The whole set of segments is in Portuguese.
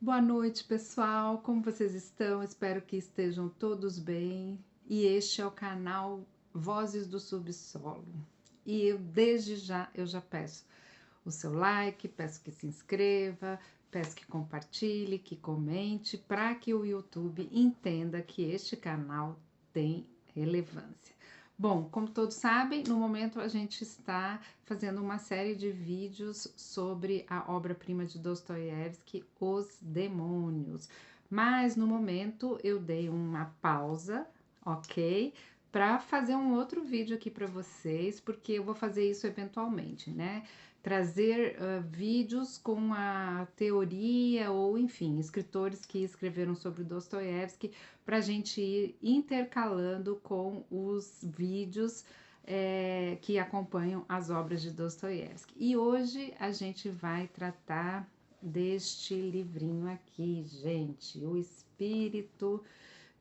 Boa noite, pessoal. Como vocês estão? Espero que estejam todos bem. E este é o canal Vozes do Subsolo. E desde já eu já peço o seu like, peço que se inscreva, peço que compartilhe, que comente, para que o YouTube entenda que este canal tem relevância. Bom, como todos sabem, no momento a gente está fazendo uma série de vídeos sobre a obra-prima de Dostoiévski, Os Demônios. Mas no momento eu dei uma pausa, ok? Para fazer um outro vídeo aqui para vocês, porque eu vou fazer isso eventualmente, né? Trazer vídeos com a teoria ou, enfim, escritores que escreveram sobre Dostoiévski para a gente ir intercalando com os vídeos que acompanham as obras de Dostoiévski. E hoje a gente vai tratar deste livrinho aqui, gente, O Espírito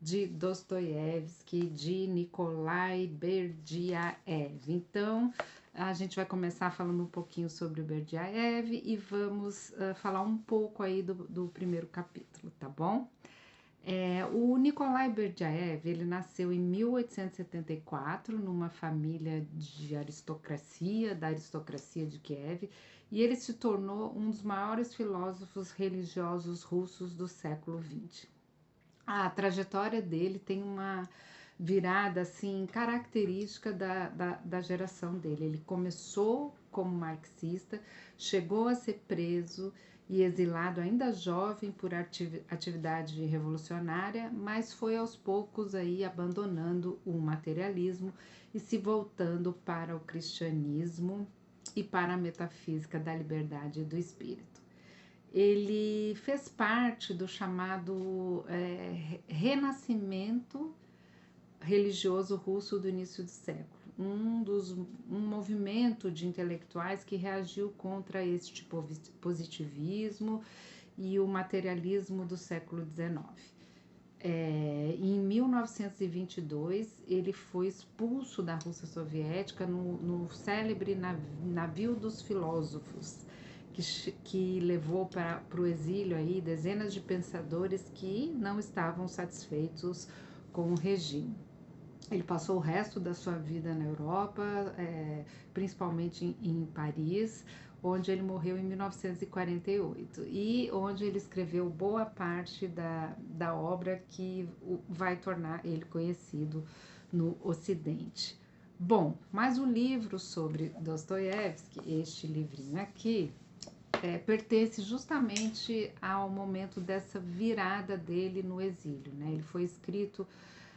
de Dostoiévski, de Nikolai Berdyaev. Então, a gente vai começar falando um pouquinho sobre o Berdyaev e vamos falar um pouco aí do primeiro capítulo, tá bom? O Nikolai Berdyaev, ele nasceu em 1874 numa família de aristocracia, da aristocracia de Kiev, e ele se tornou um dos maiores filósofos religiosos russos do século XX. A trajetória dele tem uma virada assim característica da geração dele. Ele começou como marxista, chegou a ser preso e exilado ainda jovem por atividade revolucionária, mas foi aos poucos aí abandonando o materialismo e se voltando para o cristianismo e para a metafísica da liberdade e do espírito. Ele fez parte do chamado renascimento religioso russo do início do século, um movimento de intelectuais que reagiu contra este positivismo e o materialismo do século XIX. Em 1922, ele foi expulso da Rússia Soviética no célebre navio dos filósofos, que levou para o exílio aí dezenas de pensadores que não estavam satisfeitos com o regime. Ele passou o resto da sua vida na Europa, principalmente em Paris, onde ele morreu em 1948 e onde ele escreveu boa parte da obra que vai tornar ele conhecido no Ocidente. Bom, mas o livro sobre Dostoiévski, este livrinho aqui, pertence justamente ao momento dessa virada dele no exílio, né? Ele foi escrito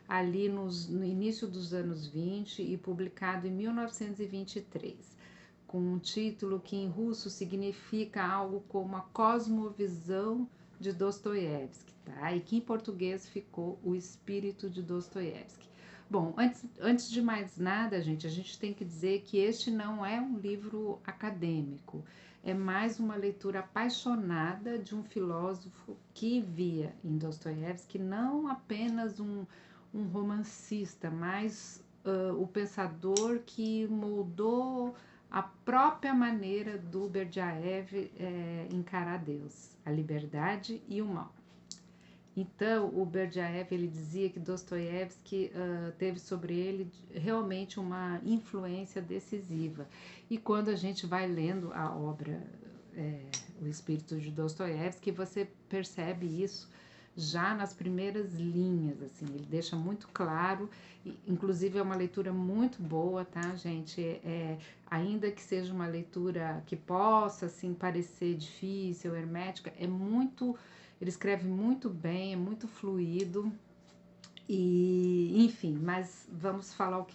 ali no início dos anos 20 e publicado em 1923, com um título que em russo significa algo como a cosmovisão de Dostoiévski, tá? E que em português ficou O Espírito de Dostoiévski. Bom, antes de mais nada, gente, a gente tem que dizer que este não é um livro acadêmico, é mais uma leitura apaixonada de um filósofo que via em Dostoiévski não apenas um romancista, mas o pensador que moldou a própria maneira do Berdyaev encarar Deus, a liberdade e o mal. Então, o Berdyaev ele dizia que Dostoiévski teve sobre ele realmente uma influência decisiva. E quando a gente vai lendo a obra O Espírito de Dostoiévski, você percebe isso já nas primeiras linhas, assim, ele deixa muito claro, inclusive é uma leitura muito boa, tá, gente? Ainda que seja uma leitura que possa, assim, parecer difícil, hermética, ele escreve muito bem, é muito fluido, e enfim, mas vamos falar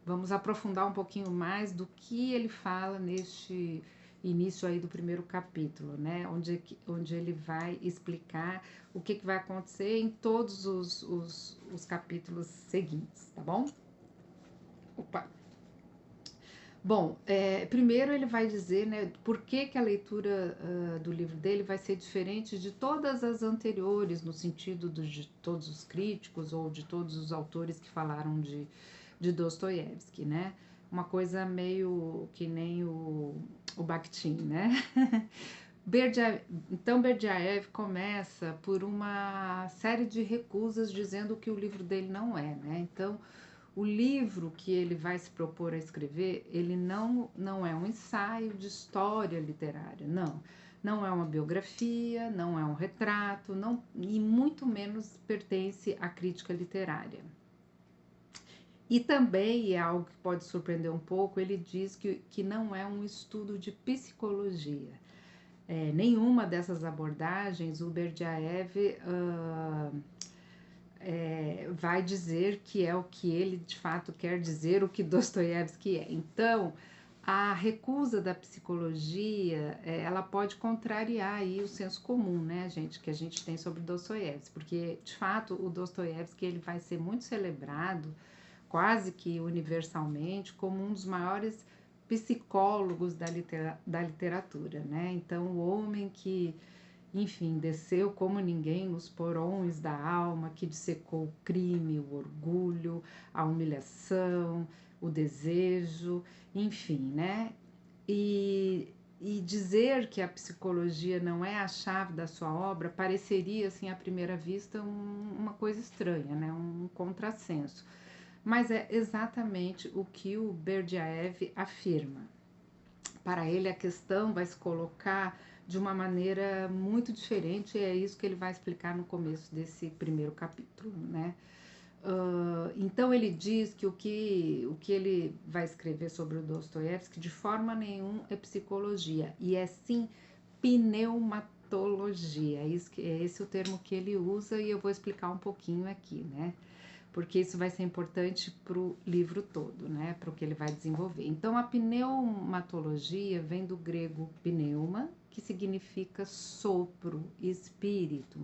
vamos aprofundar um pouquinho mais do que ele fala neste início aí do primeiro capítulo, né? Onde ele vai explicar o que vai acontecer em todos os capítulos seguintes, tá bom? Opa! Bom, primeiro ele vai dizer, né, por que a leitura do livro dele vai ser diferente de todas as anteriores, no sentido de todos os críticos ou de todos os autores que falaram de Dostoiévski, né? Uma coisa meio que nem o Bakhtin, né? Então Berdyaev começa por uma série de recusas dizendo que o livro dele não é, né? Então o livro que ele vai se propor a escrever, ele não é um ensaio de história literária, não. Não é uma biografia, não é um retrato, não, e muito menos pertence à crítica literária. E também, e é algo que pode surpreender um pouco, ele diz que não é um estudo de psicologia. Nenhuma dessas abordagens o Berdyaev vai dizer que é o que ele de fato quer dizer, o que Dostoiévski é. Então, a recusa da psicologia, ela pode contrariar aí o senso comum, né, gente, que a gente tem sobre Dostoiévski, porque de fato o Dostoiévski ele vai ser muito celebrado, quase que universalmente, como um dos maiores psicólogos da literatura, né? Então, o homem que, enfim, desceu como ninguém nos porões da alma, que dissecou o crime, o orgulho, a humilhação, o desejo, enfim, né? E dizer que a psicologia não é a chave da sua obra pareceria, assim, à primeira vista, uma coisa estranha, né? Um contrassenso. Mas é exatamente o que o Berdyaev afirma. Para ele, a questão vai se colocar de uma maneira muito diferente, e é isso que ele vai explicar no começo desse primeiro capítulo, né? Então ele diz que o que ele vai escrever sobre o Dostoiévski de forma nenhuma é psicologia, e é sim pneumatologia. É esse o termo que ele usa, e eu vou explicar um pouquinho aqui, né? Porque isso vai ser importante para o livro todo, né? Para o que ele vai desenvolver. Então, a pneumatologia vem do grego pneuma, que significa sopro, espírito.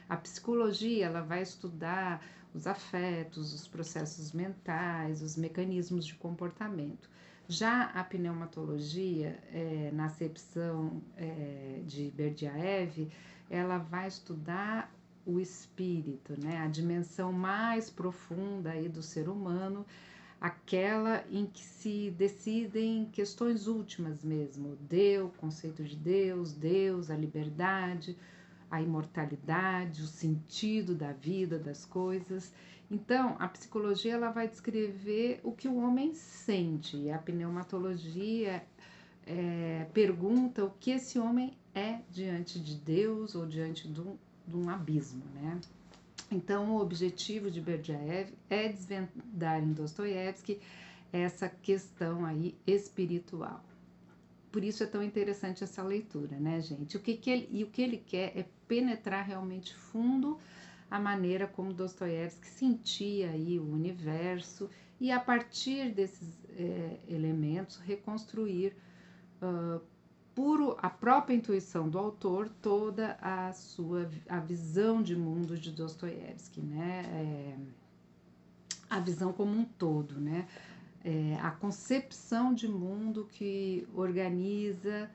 A psicologia, ela vai estudar os afetos, os processos mentais, os mecanismos de comportamento. Já a pneumatologia, na acepção de Berdyaev, ela vai estudar o espírito, né? A dimensão mais profunda aí do ser humano, aquela em que se decidem questões últimas mesmo, Deus, o conceito de Deus, a liberdade, a imortalidade, o sentido da vida, das coisas. Então, a psicologia ela vai descrever o que o homem sente, e a pneumatologia pergunta o que esse homem é diante de Deus ou diante de um abismo, né? Então, o objetivo de Berdyaev é desvendar em Dostoiévski essa questão aí espiritual. Por isso é tão interessante essa leitura, né, gente? O que ele quer é penetrar realmente fundo a maneira como Dostoiévski sentia aí o universo e, a partir desses elementos, reconstruir por a própria intuição do autor toda a visão de mundo de Dostoiévski, né? A visão como um todo, né? A concepção de mundo que organiza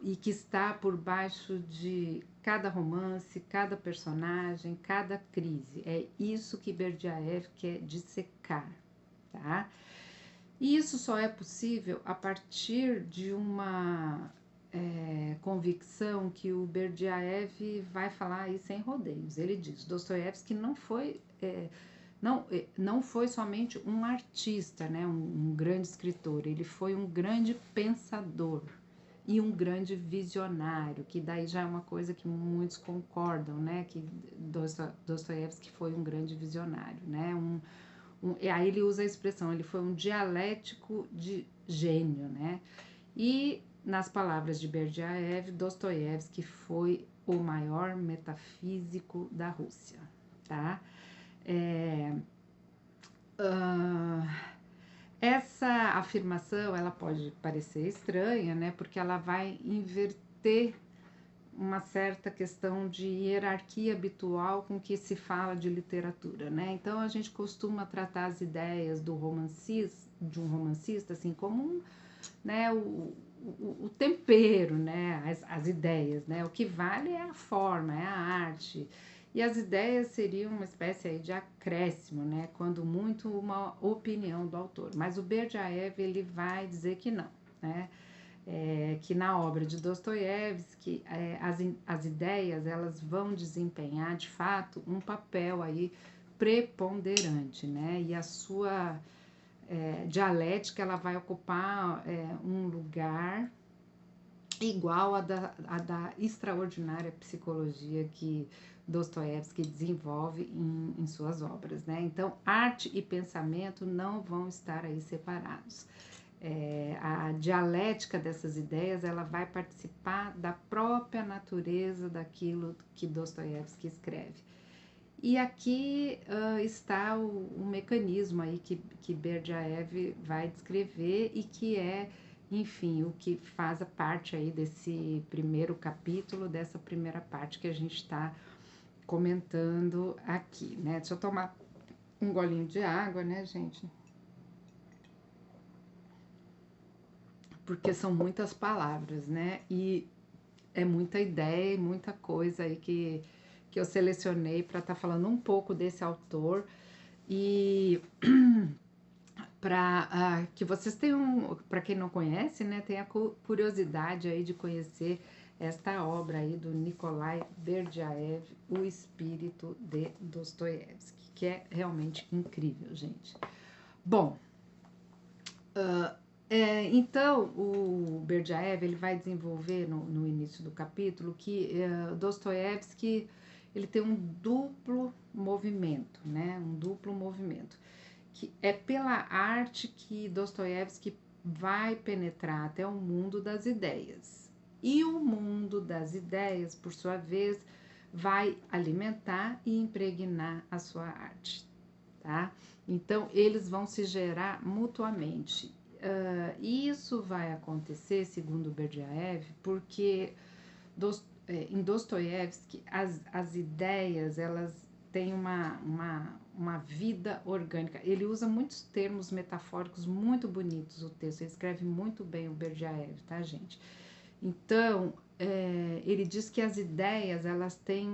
e que está por baixo de cada romance, cada personagem, cada crise. É isso que Berdyaev quer dissecar, tá? E isso só é possível a partir de uma convicção que o Berdyaev vai falar aí sem rodeios. Ele diz: Dostoiévski não foi somente um artista, né, um grande escritor, ele foi um grande pensador e um grande visionário, que daí já é uma coisa que muitos concordam, né, que Dostoiévski foi um grande visionário, né, e aí ele usa a expressão, ele foi um dialético de gênio, né, e nas palavras de Berdyaev, Dostoiévski foi o maior metafísico da Rússia, tá? Essa afirmação, ela pode parecer estranha, né? Porque ela vai inverter uma certa questão de hierarquia habitual com que se fala de literatura, né? Então a gente costuma tratar as ideias de um romancista assim como né, o tempero, né, as ideias, né? O que vale é a forma, é a arte. E as ideias seriam uma espécie aí de acréscimo, né? Quando muito uma opinião do autor. Mas o Berdyaev ele vai dizer que não, né? que na obra de Dostoiévski as ideias elas vão desempenhar de fato um papel aí preponderante, né? E a sua dialética ela vai ocupar um lugar igual a da extraordinária psicologia que Dostoiévski desenvolve em suas obras, né? Então, arte e pensamento não vão estar aí separados. A dialética dessas ideias ela vai participar da própria natureza daquilo que Dostoiévski escreve. E aqui está o mecanismo aí que Berdyaev vai descrever e que enfim, o que faz a parte aí desse primeiro capítulo, dessa primeira parte que a gente está comentando aqui, né? Deixa eu tomar um golinho de água, né, gente? Porque são muitas palavras, né? E é muita ideia e muita coisa aí que eu selecionei para estar falando um pouco desse autor e para que vocês tenham, para quem não conhece, né, tenha curiosidade aí de conhecer esta obra aí do Nikolai Berdyaev, O Espírito de Dostoiévski, que é realmente incrível, gente. Bom, então o Berdyaev ele vai desenvolver no início do capítulo que Dostoiévski ele tem um duplo movimento, né? Um duplo movimento, que é pela arte que Dostoiévski vai penetrar até o mundo das ideias. E o mundo das ideias, por sua vez, vai alimentar e impregnar a sua arte, tá? Então, eles vão se gerar mutuamente. Isso vai acontecer, segundo Berdyaev, porque em Dostoiévski as ideias elas têm uma vida orgânica. Ele usa muitos termos metafóricos muito bonitos o texto, ele escreve muito bem o Berdyaev, tá, gente? Então, ele diz que as ideias elas têm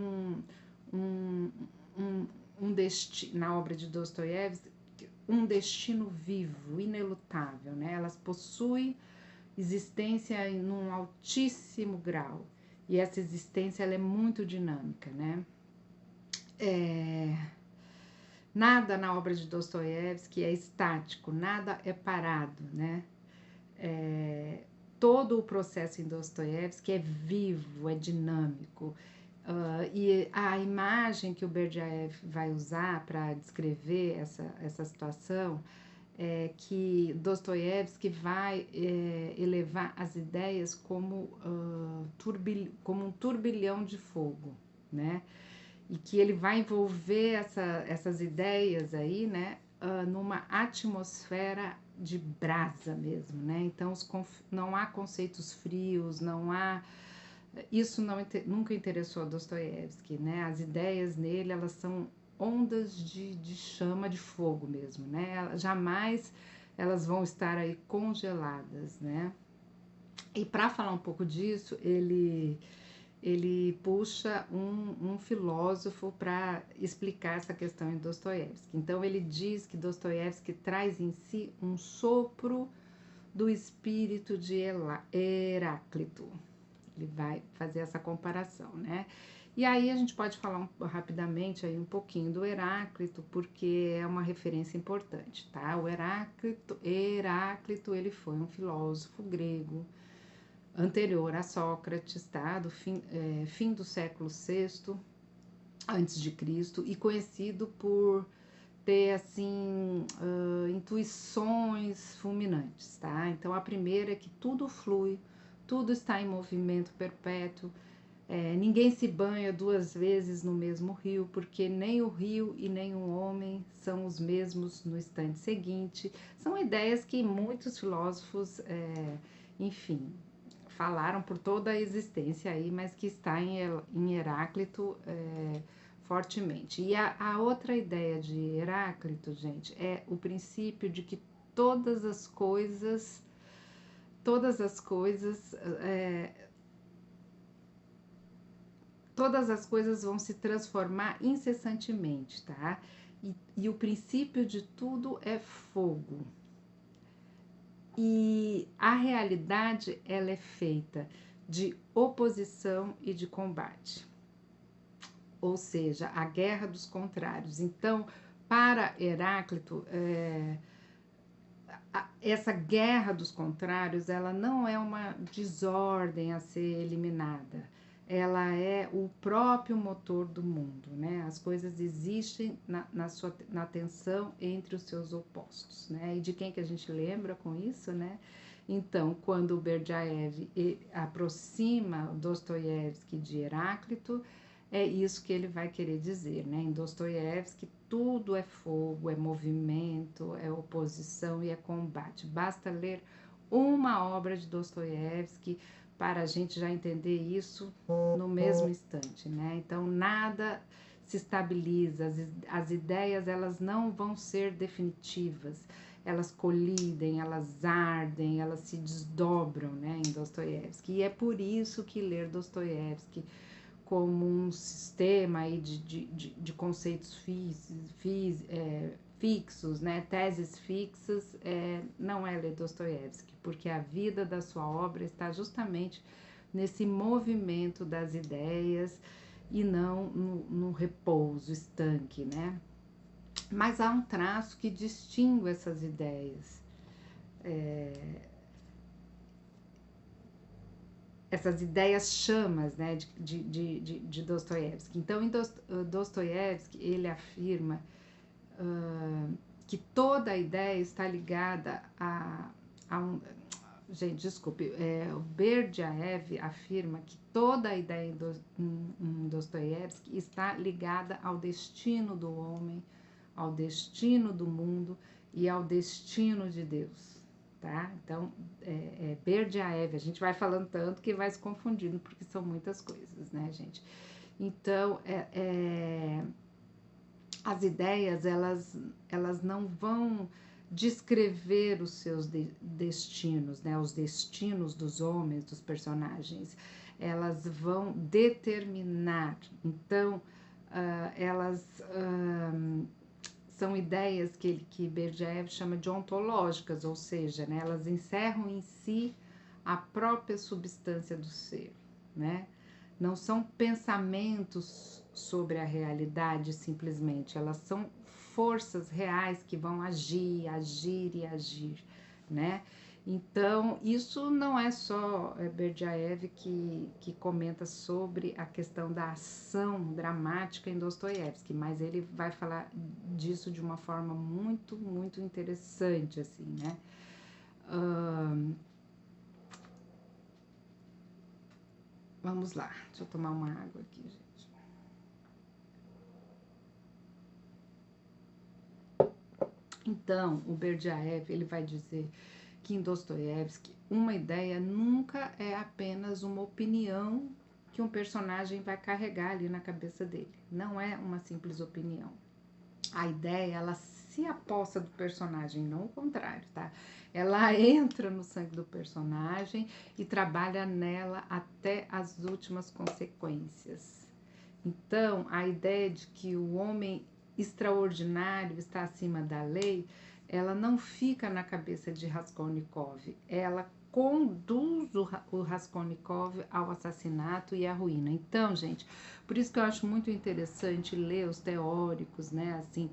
um destino, na obra de Dostoiévski, um destino vivo, inelutável, né? Elas possuem existência em um altíssimo grau e essa existência ela é muito dinâmica, né? Nada na obra de Dostoiévski é estático, nada é parado, né? Todo o processo em Dostoiévski é vivo, é dinâmico. E a imagem que o Berdyaev vai usar para descrever essa situação é que Dostoiévski vai elevar as ideias como um turbilhão de fogo, né? E que ele vai envolver essas ideias aí, né? Numa atmosfera de brasa mesmo, né? Então não há conceitos frios, não há isso nunca interessou a Dostoiévski, né? As ideias nele, elas são ondas de chama de fogo mesmo, né? Jamais elas vão estar aí congeladas, né? E para falar um pouco disso, ele puxa um filósofo para explicar essa questão em Dostoiévski. Então ele diz que Dostoiévski traz em si um sopro do espírito de Heráclito. Ele vai fazer essa comparação, né? E aí a gente pode falar rapidamente aí um pouquinho do Heráclito, porque é uma referência importante, tá? O Heráclito ele foi um filósofo grego anterior a Sócrates, tá? Do fim do século VI antes de Cristo e conhecido por ter assim intuições fulminantes, tá? Então a primeira é que tudo flui, tudo está em movimento perpétuo, ninguém se banha duas vezes no mesmo rio, porque nem o rio e nem o homem são os mesmos no instante seguinte. São ideias que muitos filósofos, enfim, falaram por toda a existência aí, mas que está em Heráclito fortemente. E a outra ideia de Heráclito, gente, é o princípio de que todas as coisas vão se transformar incessantemente, tá? E o princípio de tudo é fogo. E a realidade, ela é feita de oposição e de combate, ou seja, a guerra dos contrários. Então, para Heráclito, essa guerra dos contrários, ela não é uma desordem a ser eliminada, ela é o próprio motor do mundo, né? As coisas existem na tensão entre os seus opostos, né? E de quem que a gente lembra com isso, né? Então, quando o Berdyaev aproxima Dostoiévski de Heráclito, é isso que ele vai querer dizer, né? Em Dostoiévski, tudo é fogo, é movimento, é oposição e é combate. Basta ler uma obra de Dostoiévski para a gente já entender isso no mesmo instante, né? Então, nada se estabiliza, as ideias, elas não vão ser definitivas, elas colidem, elas ardem, elas se desdobram, né, em Dostoiévski. E é por isso que ler Dostoiévski como um sistema aí de conceitos fixos, né, teses fixas, não é ler Dostoiévski, porque a vida da sua obra está justamente nesse movimento das ideias e não no repouso estanque, né? Mas há um traço que distingue essas ideias, essas ideias chamas, né, de Dostoiévski. Então, em Dostoiévski, ele afirma que toda a ideia está ligada a um... Gente, desculpe, o Berdyaev afirma que toda a ideia em Dostoiévski está ligada ao destino do homem, ao destino do mundo e ao destino de Deus, tá? Então, Berdyaev, a gente vai falando tanto que vai se confundindo, porque são muitas coisas, né, gente? Então, as ideias, elas não vão descrever os seus destinos, né? Os destinos dos homens, dos personagens. Elas vão determinar. Então, elas são ideias que Berdyaev chama de ontológicas, ou seja, né? Elas encerram em si a própria substância do ser, né? Não são pensamentos sobre a realidade simplesmente, elas são forças reais que vão agir, agir e agir, né? Então, isso não é só Berdyaev que comenta sobre a questão da ação dramática em Dostoiévski, mas ele vai falar disso de uma forma muito, muito interessante, assim, né? Vamos lá, deixa eu tomar uma água aqui, gente. Então, o Berdyaev, ele vai dizer que em Dostoiévski, uma ideia nunca é apenas uma opinião que um personagem vai carregar ali na cabeça dele. Não é uma simples opinião. A ideia, ela se aposta do personagem, não o contrário, tá? Ela entra no sangue do personagem e trabalha nela até as últimas consequências. Então, a ideia de que o homem extraordinário está acima da lei, ela não fica na cabeça de Raskolnikov, ela conduz o Raskolnikov ao assassinato e à ruína. Então, gente, por isso que eu acho muito interessante ler os teóricos, né? Assim,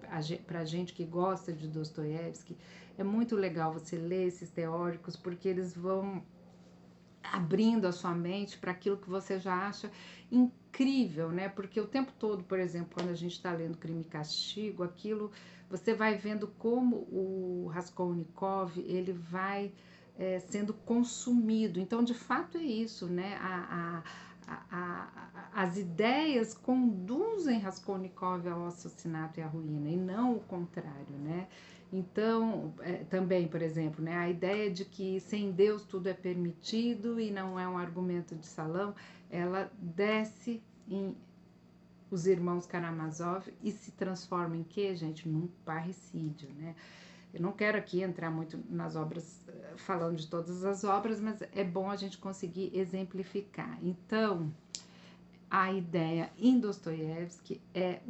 pra gente que gosta de Dostoiévski, é muito legal você ler esses teóricos, porque eles vão abrindo a sua mente para aquilo que você já acha incrível, né? Porque o tempo todo, por exemplo, quando a gente está lendo Crime e Castigo, aquilo você vai vendo como o Raskolnikov ele vai sendo consumido. Então, de fato, é isso, né? As ideias conduzem Raskolnikov ao assassinato e à ruína, e não o contrário, né? Então, também, por exemplo, né, a ideia de que sem Deus tudo é permitido e não é um argumento de salão, ela desce em Os Irmãos Karamazov e se transforma em quê, gente? Num parricídio, né? Eu não quero aqui entrar muito nas obras, falando de todas as obras, mas é bom a gente conseguir exemplificar. Então, a ideia em Dostoiévski é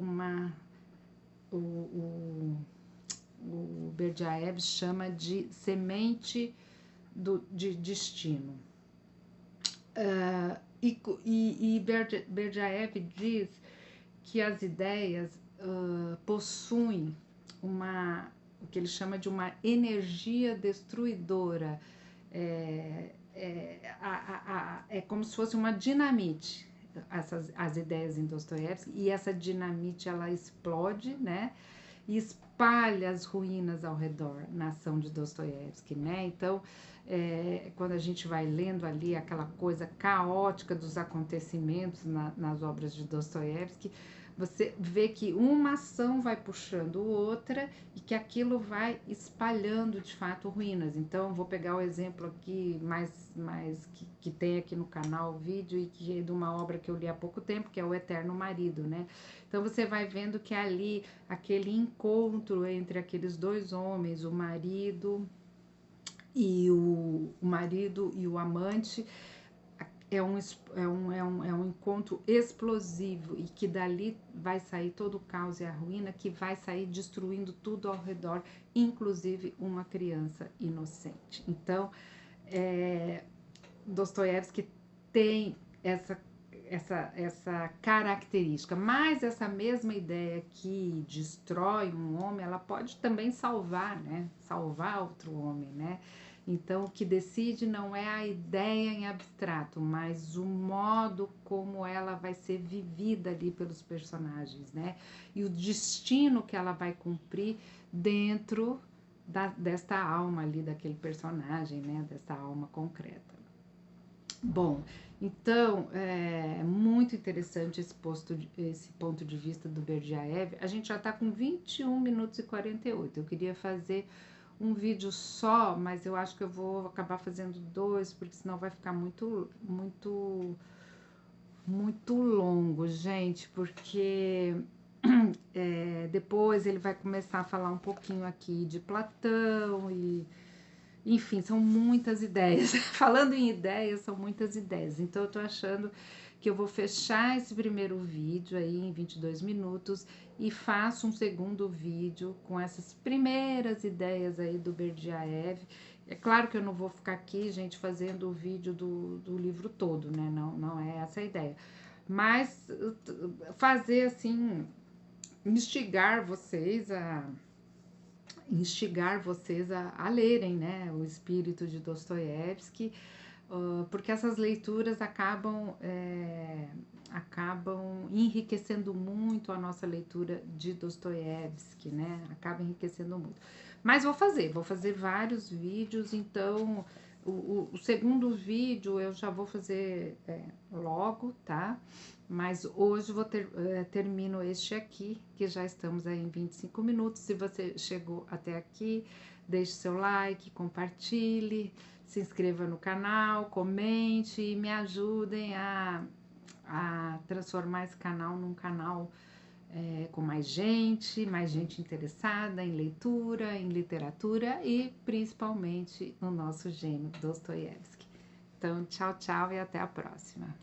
o Berdyaev chama de semente de destino. E Berdyaev diz que as ideias possuem o que ele chama de uma energia destruidora. É como se fosse uma dinamite, as ideias em Dostoiévski, e essa dinamite ela explode, né? E espalha as ruínas ao redor na ação de Dostoiévski, né? Então, quando a gente vai lendo ali aquela coisa caótica dos acontecimentos nas obras de Dostoiévski, você vê que uma ação vai puxando outra e que aquilo vai espalhando de fato ruínas. Então, vou pegar o exemplo aqui que tem aqui no canal o vídeo e que é de uma obra que eu li há pouco tempo, que é O Eterno Marido, né? Então, você vai vendo que ali, aquele encontro entre aqueles dois homens, o marido e o amante, é um encontro explosivo e que dali vai sair todo o caos e a ruína, que vai sair destruindo tudo ao redor, inclusive uma criança inocente. Então, Dostoiévski tem essa característica, mas essa mesma ideia que destrói um homem, ela pode também salvar, né? Salvar outro homem, né? Então, o que decide não é a ideia em abstrato, mas o modo como ela vai ser vivida ali pelos personagens, né? E o destino que ela vai cumprir dentro desta alma ali daquele personagem, né? Dessa alma concreta. Bom, então, é muito interessante esse ponto de vista do Berdyaev. A gente já está com 21 minutos e 48. Eu queria fazer um vídeo só, mas eu acho que eu vou acabar fazendo dois, porque senão vai ficar muito longo, gente, porque depois ele vai começar a falar um pouquinho aqui de Platão e... Enfim, são muitas ideias. Falando em ideias, são muitas ideias. Então, eu tô achando que eu vou fechar esse primeiro vídeo aí em 22 minutos e faço um segundo vídeo com essas primeiras ideias aí do Berdyaev. É claro que eu não vou ficar aqui, gente, fazendo o vídeo do livro todo, né? Não é essa a ideia. Mas fazer, assim, instigar vocês a lerem, né, o Espírito de Dostoiévski, porque essas leituras acabam enriquecendo muito a nossa leitura de Dostoiévski, né, acaba enriquecendo muito. Mas vou fazer vários vídeos, então o segundo vídeo eu já vou fazer logo, tá? Mas hoje termino este aqui, que já estamos aí em 25 minutos. Se você chegou até aqui, deixe seu like, compartilhe, se inscreva no canal, comente e me ajudem a transformar esse canal num canal com mais gente interessada em leitura, em literatura e principalmente no nosso gênio Dostoiévski. Então, tchau, tchau e até a próxima.